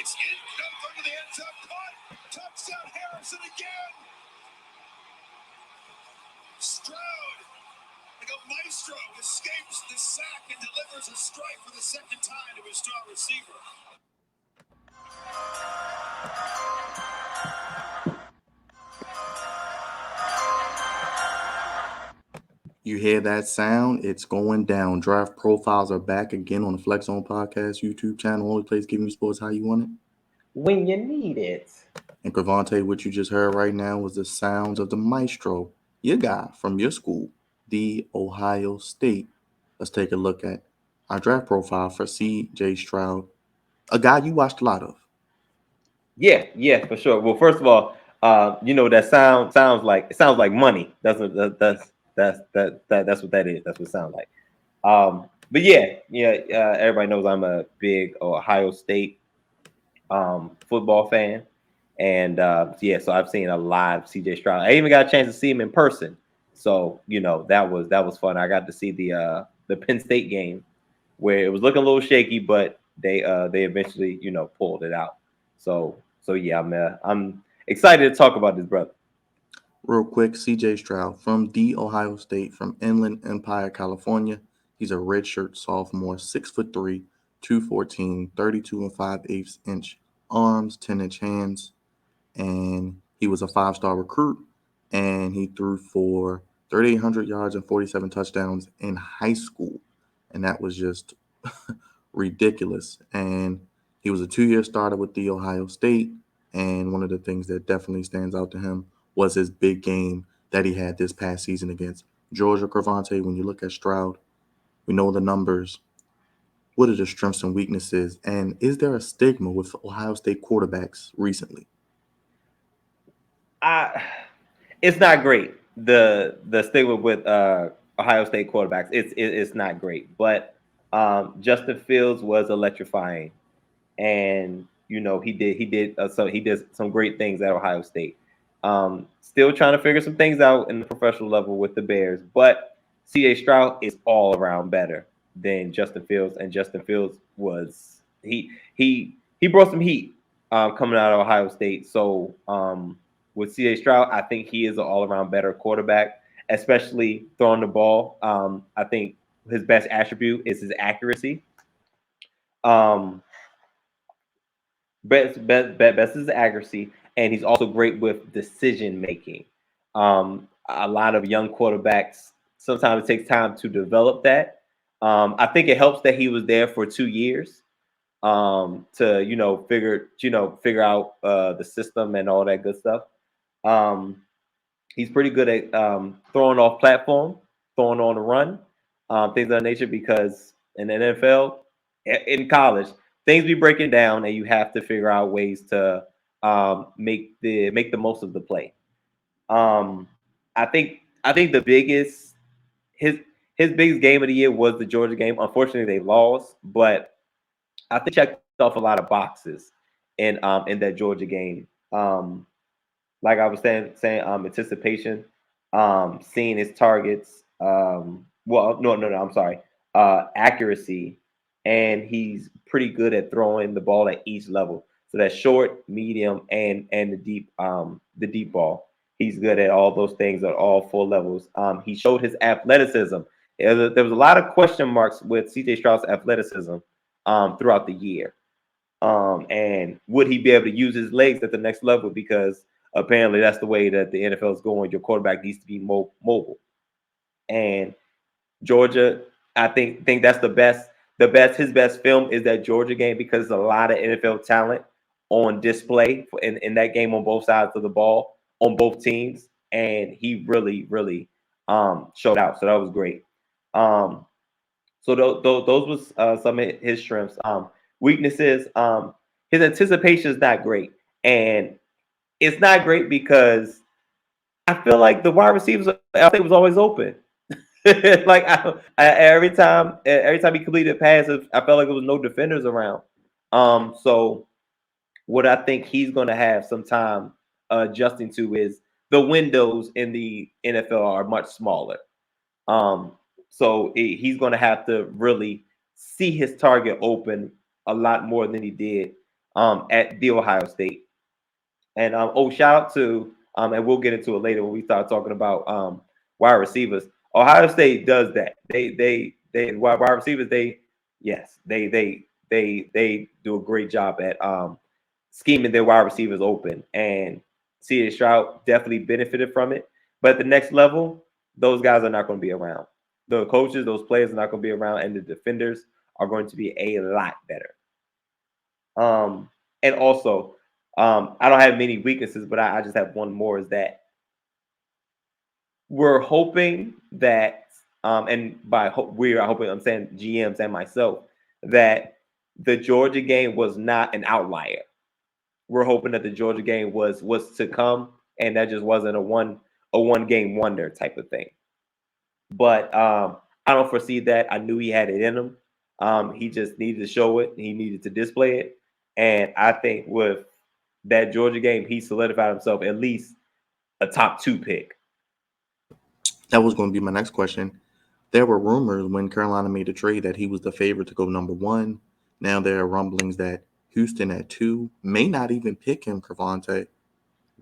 Dumped under the end zone, caught. Touchdown Harrison again. Stroud, like a maestro, escapes the sack and delivers a strike for the second time to his star receiver. You hear that sound? It's going down. Draft profiles are back again on the Flex Zone Podcast YouTube channel. Only place giving you sports how you want it. When you need it. And Crevonte, what you just heard right now was the sounds of the maestro, your guy from your school, the Ohio State. Let's take a look at our draft profile for C.J. Stroud, a guy you watched a lot of. Yeah, for sure. Well, first of all, that sounds like money. That's what that's what that is. That's what it sounds like. But everybody knows I'm a big Ohio State football fan, and so I've seen a lot of CJ Stroud. I even got a chance to see him in person, so that was fun. I got to see the Penn State game where it was looking a little shaky, but they eventually pulled it out. So yeah, I'm excited to talk about this, brother. Real quick, C.J. Stroud from the Ohio State, from Inland Empire, California. He's a redshirt sophomore, 6'3", 214, 32 and 5/8 inch arms, 10-inch hands, and he was a 5-star recruit, and he threw for 3,800 yards and 47 touchdowns in high school, and that was just ridiculous. And he was a 2-year starter with the Ohio State, and one of the things that definitely stands out to him was his big game that he had this past season against Georgia. Crevonte, when you look at Stroud, we know the numbers. What are the strengths and weaknesses? And is there a stigma with Ohio State quarterbacks recently? It's not great. The stigma with Ohio State quarterbacks, it's not great. But Justin Fields was electrifying, and he did some great things at Ohio State. Still trying to figure some things out in the professional level with the Bears, but C.J. Stroud is all around better than Justin Fields, and Justin Fields was he brought some heat coming out of Ohio State. So with C.J. Stroud, I think he is an all around better quarterback, especially throwing the ball. I think his best attribute is his accuracy. Best is accuracy, and he's also great with decision making. A lot of young quarterbacks, sometimes it takes time to develop that. I think it helps that he was there for 2 years to figure out the system and all that good stuff. He's pretty good at throwing off platform, throwing on the run, things of that nature. Because in the NFL, in college, things be breaking down, and you have to figure out ways to make the most of the play. I think the biggest his biggest game of the year was the Georgia game. Unfortunately, they lost, but I think he checked off a lot of boxes in that Georgia game. Like I was saying, anticipation, seeing his targets. No, I'm sorry. Accuracy, and he's pretty good at throwing the ball at each level. So that short, medium, and the deep ball. He's good at all those things at all 4 levels. He showed his athleticism. There was a lot of question marks with C.J. Stroud's athleticism throughout the year. And would he be able to use his legs at the next level? Because apparently that's the way that the NFL is going. Your quarterback needs to be mobile. And Georgia, I think that's the best. His best film is that Georgia game, because there's a lot of NFL talent on display in that game on both sides of the ball on both teams, and he really showed out. So that was great. So those was some of his strengths. Weaknesses, his anticipation is not great, and it's not great because I feel like the wide receivers I think was always open. Like every time he completed a pass, I felt like there was no defenders around. So what I think he's going to have some time adjusting to is the windows in the NFL are much smaller. So he's going to have to really see his target open a lot more than he did at the Ohio State. And shout out to and we'll get into it later when we start talking about wide receivers. Ohio State does that. They wide receivers. They do a great job at scheming their wide receivers open, and C.J. Stroud definitely benefited from it. But at the next level, those guys are not going to be around. The coaches, those players are not going to be around, and the defenders are going to be a lot better. And also, I don't have many weaknesses, but I just have one more, is that we're hoping that, and by we're hoping, I'm saying GMs and myself, that the Georgia game was not an outlier. We're hoping that the Georgia game was to come, and that just wasn't a one game wonder type of thing. But I don't foresee that. I knew he had it in him. He just needed to show it. He needed to display it. And I think with that Georgia game, he solidified himself at least a top 2 pick. That was going to be my next question. There were rumors when Carolina made the trade that he was the favorite to go number 1. Now there are rumblings that Houston at 2 may not even pick him, Crevonte.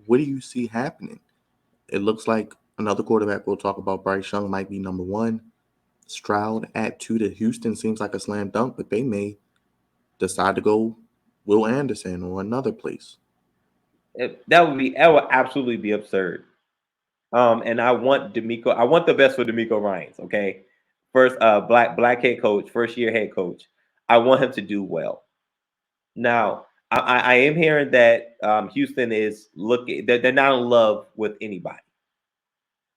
What do you see happening? It looks like another quarterback we'll talk about, Bryce Young, might be number 1. Stroud at 2 to Houston seems like a slam dunk, but they may decide to go Will Anderson or another place. That would absolutely be absurd. And I want the best for DeMeco Ryans. Okay, first black head coach, first year head coach. I want him to do well. Now I am hearing that Houston is looking. They're not in love with anybody.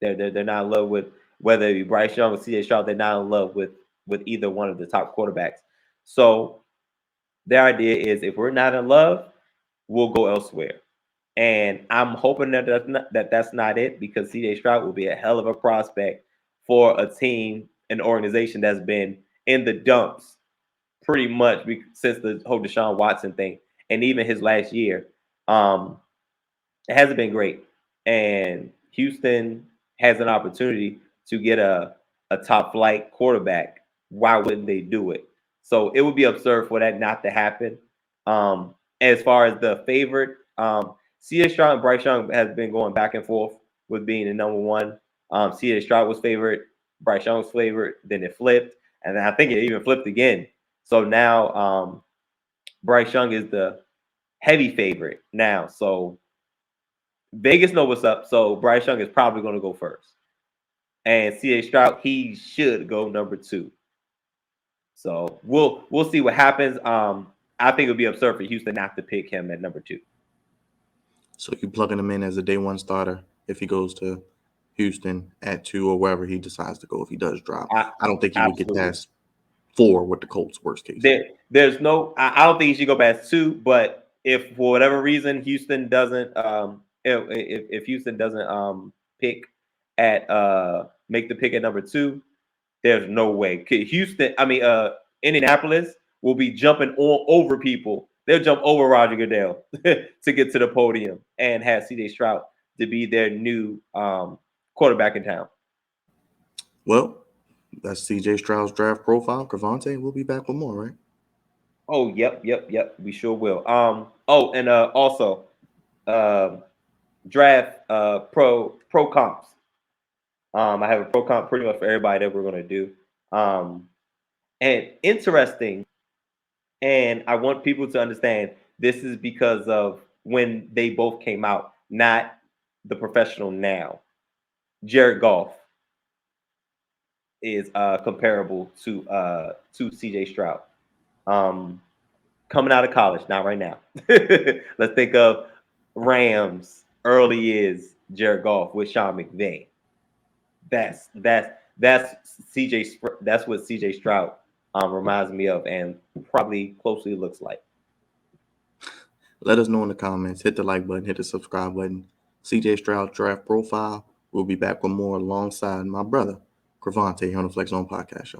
They're not in love with whether it be Bryce Young or C.J. Stroud. They're not in love with either one of the top quarterbacks. So their idea is, if we're not in love, we'll go elsewhere. And I'm hoping that that's not it, because C.J. Stroud will be a hell of a prospect for a team, an organization that's been in the dumps pretty much since the whole Deshaun Watson thing, and even his last year. It hasn't been great. And Houston has an opportunity to get a top flight quarterback. Why wouldn't they do it? So it would be absurd for that not to happen. As far as the favorite, C.J. Stroud and Bryce Young has been going back and forth with being the number 1. C.J. Stroud was favorite, Bryce Young was favorite, then it flipped, and I think it even flipped again. So now Bryce Young is the heavy favorite now. So Vegas know what's up. So Bryce Young is probably going to go first, and C.J. Stroud, he should go number 2. So we'll see what happens. I think it would be absurd for Houston not to pick him at number 2. So you plugging him in as a day 1 starter if he goes to Houston at 2 or wherever he decides to go if he does drop. I don't think he would get past 4 with the Colts, worst case. There's no. I don't think he should go past 2. But if for whatever reason Houston doesn't, if Houston doesn't pick at make the pick at number 2, there's no way. Indianapolis will be jumping all over people. They'll jump over Roger Goodell to get to the podium and have C.J. Stroud to be their new quarterback in town. Well, that's C.J. Stroud's draft profile. Crevonte, we'll be back with more, right? Oh, yep. We sure will. Also draft pro comps. I have a pro comp pretty much for everybody that we're going to do. And interesting, and I want people to understand this is because of when they both came out, not the professional now. Jared Goff is comparable to C.J. Stroud. Coming out of college, not right now. Let's think of Rams early years, Jared Goff with Sean McVay. That's CJ. That's what CJ Stroud reminds me of, and probably closely looks like. Let us know in the comments. Hit the like button. Hit the subscribe button. CJ Stroud draft profile. We'll be back with more alongside my brother, Crevonte, here on the Flex Zone Podcast Show.